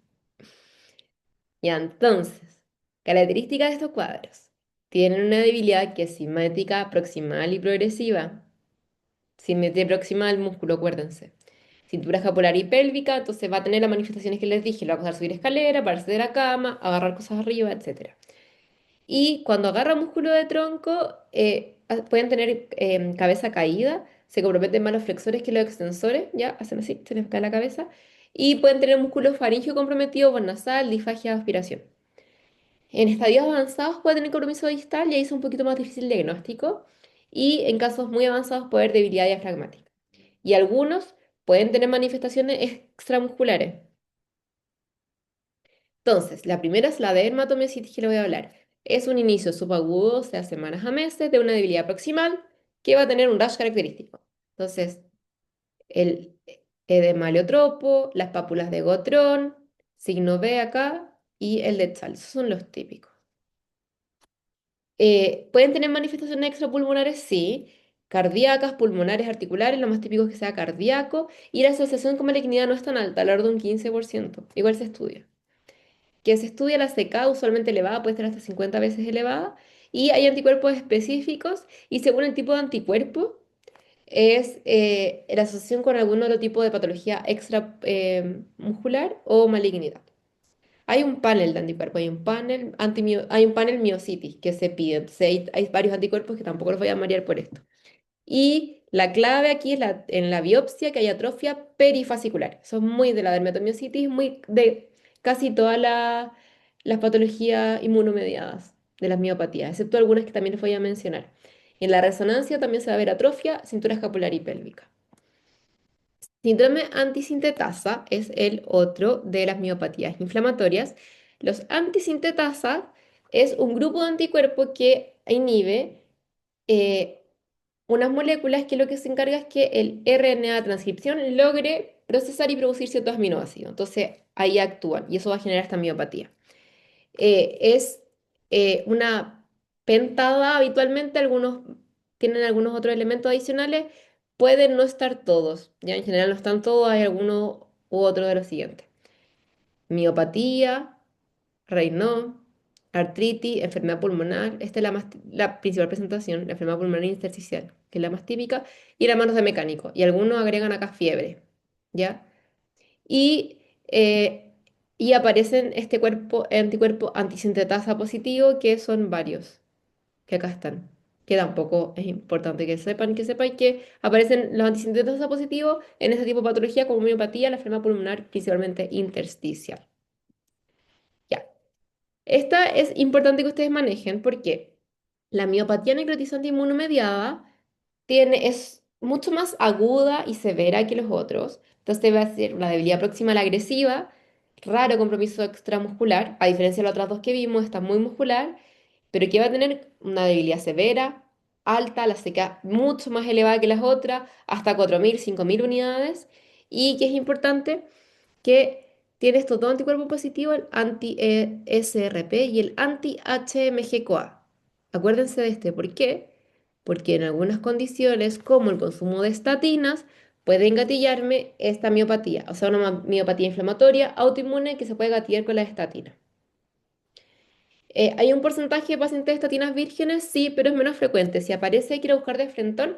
Ya, entonces, características de estos cuadros. Tienen una debilidad que es simétrica, proximal y progresiva. Simetría proximal, músculo, acuérdense. Cintura escapular y pélvica, entonces va a tener las manifestaciones que les dije, le va a costar subir escalera, pararse de la cama, agarrar cosas arriba, etcétera. Y cuando agarra músculo de tronco, pueden tener cabeza caída, se comprometen más los flexores que los extensores, ya hacen así, se les cae la cabeza, y pueden tener músculo faríngeo comprometido, voz nasal, disfagia, aspiración. En estadios avanzados puede tener compromiso distal y ahí es un poquito más difícil el diagnóstico, y en casos muy avanzados puede haber debilidad diafragmática. Y algunos pueden tener manifestaciones extramusculares. Entonces, la primera es la dermatomiositis que le voy a hablar. Es un inicio subagudo, o sea, semanas a meses, de una debilidad proximal que va a tener un rash característico. Entonces, el edema heliotropo, las pápulas de Gotrón, signo B acá y el de Esos son los típicos. ¿Pueden tener manifestaciones extrapulmonares? Sí. Cardíacas, pulmonares, articulares, lo más típico es que sea cardíaco. Y la asociación con malignidad no es tan alta, alrededor de un 15%. Igual se estudia. Que se estudia la CK usualmente elevada, puede ser hasta 50 veces elevada, y hay anticuerpos específicos, y según el tipo de anticuerpo, es la asociación con algún otro tipo de patología extra muscular o malignidad. Hay un panel de anticuerpos, hay un panel miositis que se pide, entonces hay varios anticuerpos que tampoco los voy a marear por esto. Y la clave aquí es en la biopsia que hay atrofia perifascicular. Eso es muy de la dermatomiositis, muy de casi todas las patologías inmunomediadas de las miopatías, excepto algunas que también les voy a mencionar. En la resonancia también se va a ver atrofia, cintura escapular y pélvica. Síndrome antisintetasa es el otro de las miopatías inflamatorias. Los antisintetasa es un grupo de anticuerpos que inhibe eh, unas moléculas que lo que se encarga es que el RNA transcripción logre procesar y producir ciertos aminoácidos. Entonces ahí actúan y eso va a generar esta miopatía. Es una pentada habitualmente, algunos tienen algunos otros elementos adicionales, pueden no estar todos, ya en general no están todos, hay alguno u otro de los siguientes. Miopatía, Raynaud, artritis, enfermedad pulmonar, esta es la principal presentación, la enfermedad pulmonar intersticial, que es la más típica, y las manos de mecánico, y algunos agregan acá fiebre, ¿ya? Y, eh, y aparecen este anticuerpo antisintetasa positivo, que son varios, que acá están, que tampoco es importante que sepáis que aparecen los antisintetasa positivos en este tipo de patología como miopatía, la enfermedad pulmonar principalmente intersticial. Ya. Esta es importante que ustedes manejen porque la miopatía necrotizante inmunomediada es mucho más aguda y severa que los otros. Entonces va a ser una debilidad proximal agresiva, raro compromiso extramuscular, a diferencia de las otras dos que vimos, está muy muscular, pero que va a tener una debilidad severa, alta, la CK mucho más elevada que las otras, hasta 4.000 5.000 unidades, y que es importante que tiene estos dos anticuerpos positivos, el anti-SRP y el anti-HMG-CoA. Acuérdense de este, ¿por qué? Porque en algunas condiciones, como el consumo de estatinas, puede engatillarme esta miopatía, o sea, una miopatía inflamatoria autoinmune que se puede gatillar con la estatina. ¿Hay un porcentaje de pacientes de estatinas vírgenes? Sí, pero es menos frecuente. Si aparece, hay que ir a buscar de frentón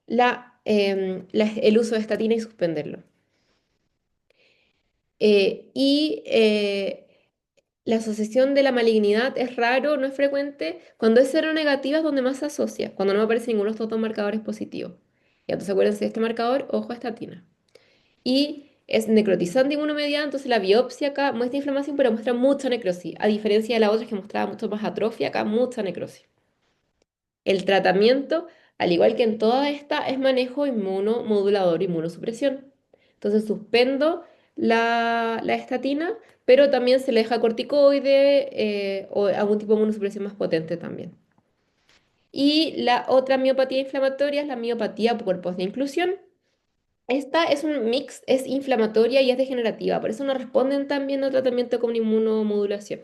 el uso de estatina y suspenderlo. Y la asociación de la malignidad es raro, no es frecuente. Cuando es cero negativa es donde más se asocia, cuando no aparece ninguno de estos dos marcadores positivos. Y entonces acuérdense de este marcador, ojo a estatina. Y es necrotizante inmunomediada, entonces la biopsia acá muestra inflamación, pero muestra mucha necrosis, a diferencia de la otra que mostraba mucho más atrofia, acá mucha necrosis. El tratamiento, al igual que en toda esta, es manejo inmunomodulador, inmunosupresión. Entonces suspendo la estatina, pero también se le deja corticoide o algún tipo de inmunosupresión más potente también. Y la otra miopatía inflamatoria es la miopatía por cuerpos de inclusión. Esta es un mix, es inflamatoria y es degenerativa, por eso no responden tan bien al tratamiento con inmunomodulación.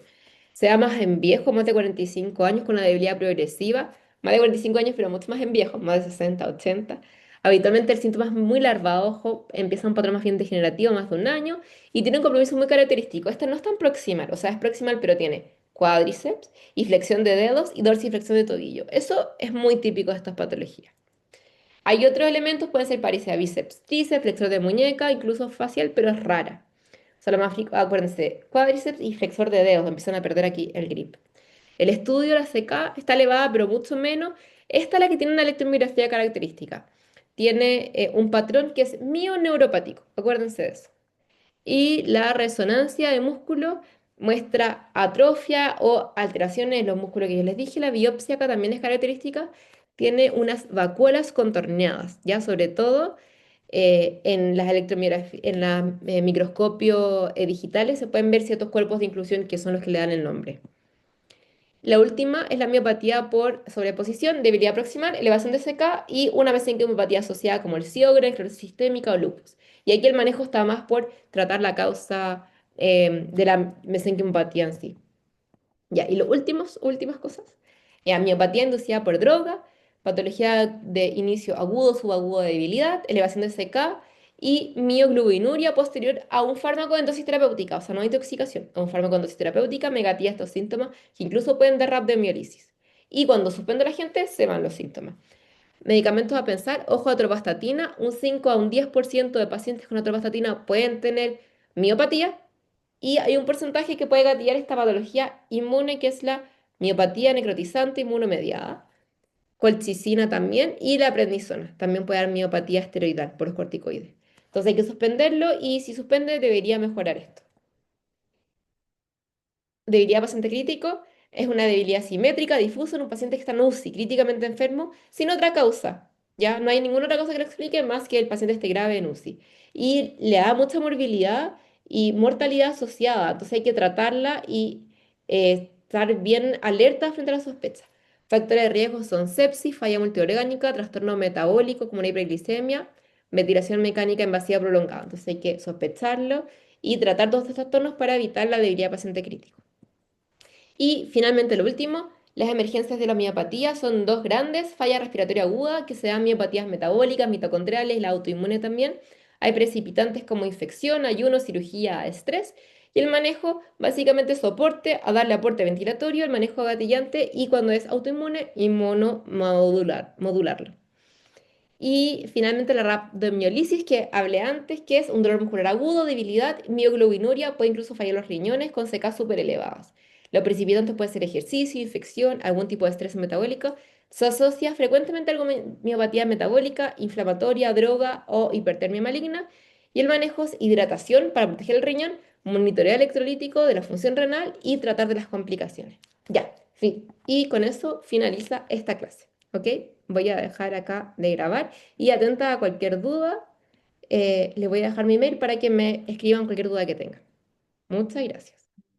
Se da más en viejos, más de 45 años, con una debilidad progresiva, más de 45 años, pero mucho más en viejos, más de 60, 80. Habitualmente el síntoma es muy larvado, ojo, empieza un patrón más bien degenerativo, más de un año, y tiene un compromiso muy característico. Este no es tan proximal, o sea, es proximal, pero tiene cuádriceps y flexión de dedos y dorsiflexión de tobillo. Eso es muy típico de estas patologías. Hay otros elementos, pueden ser parecia bíceps, tríceps, flexor de muñeca, incluso facial, pero es rara. O sea, lo más acuérdense, cuádriceps y flexor de dedos, empiezan a perder aquí el grip. El estudio, la CK, está elevada, pero mucho menos. Esta es la que tiene una electromiografía característica. Tiene un patrón que es mioneuropático, acuérdense de eso. Y la resonancia de músculo muestra atrofia o alteraciones en los músculos que yo les dije. La biopsia acá también es característica. Tiene unas vacuolas contorneadas, ya sobre todo en las en los microscopios digitales se pueden ver ciertos cuerpos de inclusión que son los que le dan el nombre. La última es la miopatía por sobreposición, debilidad proximal, elevación de CK y una mesenquimopatía asociada como el Sjögren, esclerosis sistémica o lupus. Y aquí el manejo está más por tratar la causa de la mesenquimopatía en sí. Ya, y los últimas cosas. Ya, miopatía inducida por droga, patología de inicio agudo, subagudo de debilidad, elevación de CK y mioglobinuria posterior a un fármaco en dosis terapéutica, o sea, no intoxicación, a un fármaco en dosis terapéutica me gatilla estos síntomas que incluso pueden dar rhabdomiólisis. Y cuando suspendo a la gente, se van los síntomas. Medicamentos a pensar, ojo a atorvastatina, un 5 a un 10% de pacientes con atorvastatina pueden tener miopatía y hay un porcentaje que puede gatillar esta patología inmune que es la miopatía necrotizante inmunomediada, colchicina también y la prednisona. También puede dar miopatía esteroidal por los corticoides. Entonces hay que suspenderlo y si suspende debería mejorar esto. Debilidad paciente crítico es una debilidad simétrica, difusa en un paciente que está en UCI, críticamente enfermo, sin otra causa. ¿Ya? No hay ninguna otra cosa que lo explique más que el paciente esté grave en UCI. Y le da mucha morbilidad y mortalidad asociada, entonces hay que tratarla y estar bien alerta frente a la sospecha. Factores de riesgo son sepsis, falla multiorgánica, trastorno metabólico como una hiperglicemia, ventilación mecánica invasiva prolongada. Entonces hay que sospecharlo y tratar todos estos trastornos para evitar la debilidad paciente crítico. Y finalmente, lo último, las emergencias de la miopatía son dos grandes: falla respiratoria aguda, que se dan miopatías metabólicas, mitocondriales, la autoinmune también. Hay precipitantes como infección, ayuno, cirugía, estrés. Y el manejo, básicamente soporte, a darle aporte ventilatorio, el manejo gatillante y cuando es autoinmune, modularlo. Y finalmente la rhabdomiolisis que hablé antes, que es un dolor muscular agudo, debilidad, mioglobinuria, puede incluso fallar los riñones con CK súper elevadas. Los precipitantes pueden ser ejercicio, infección, algún tipo de estrés metabólico. Se asocia frecuentemente a miopatía metabólica, inflamatoria, droga o hipertermia maligna. Y el manejo es hidratación para proteger el riñón, monitoreo electrolítico de la función renal y tratar de las complicaciones. Ya, fin. Y con eso finaliza esta clase. ¿Ok? Voy a dejar acá de grabar y atenta a cualquier duda, le voy a dejar mi mail para que me escriban cualquier duda que tengan. Muchas gracias.